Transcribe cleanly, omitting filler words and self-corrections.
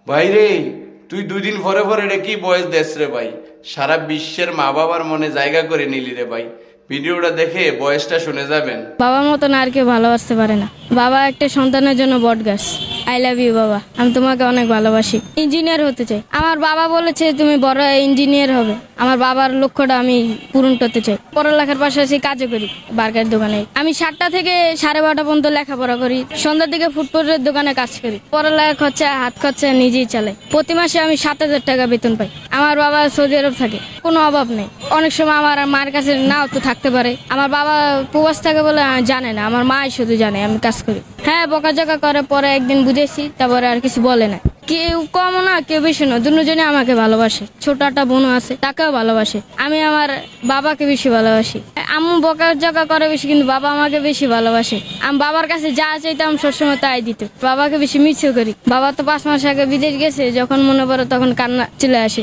ভাই রে, তুই 2 দিন পরে পরে এটা কি বয়স দেশ রে ভাই? সারা বিশ্বের মা বাবার মনে জায়গা করে নিলি রে ভাই। ভিডিওটা দেখে বয়সটা শুনে যাবেন। বাবার মতন আর কেউ ভালোবাসতে পারে না। বাবা একটা সন্তানের জন্য বট গাছ। আই লাভ ইউ বাবা, আমি তোমাকে অনেক ভালোবাসি। ইঞ্জিনিয়ার হতে চাই। আমার বাবা বলেছে তুমি বড় ইঞ্জিনিয়ার হবে। আমার বাবার লক্ষ্যটা আমি পূরণ করতে চাই। পড়ালেখার পাশাপাশি কাজও করি বার্গার দোকানে। আমি 7টা থেকে 12:30 পর্যন্ত লেখাপড়া করি। সন্ধ্যার দিকে ফুটপাতের দোকানে কাজ করি। পড়ালেখা খরচা হাত খরচা নিজেই চালাই। প্রতি মাসে আমি 7,000 টাকা বেতন পাই। আমার বাবা সৌদি আরব থাকে, কোনো অভাব নেই। অনেক সময় আমার মার কাছে নাও তো থাকতে পারে। আমার বাবা প্রবাস থাকে বলে জানে না, আমার মাই শুধু জানে আমি কাজ করি। হ্যাঁ, বকাঝকা করে, পরে একদিন বুঝেছি, তারপরে আর কিছু বলে না। কেউ কম না কেউ বেশি না, দুজনে আমাকে ভালোবাসে। ছোট একটা বোনও আছে, তাকেও ভালোবাসে। আমি আমার বাবাকে বেশি ভালোবাসি। আম্মু বকাঝকা করে বেশি, কিন্তু বাবা আমাকে বেশি ভালোবাসে। আমি বাবার কাছে যা চাইতাম সবসময় তাই দিত। বাবাকে বেশি মিছেও করি। বাবা তো 5 মাস আগে বিদেশ গেছে, যখন মনে পড়ে তখন কান্না চলে আসে।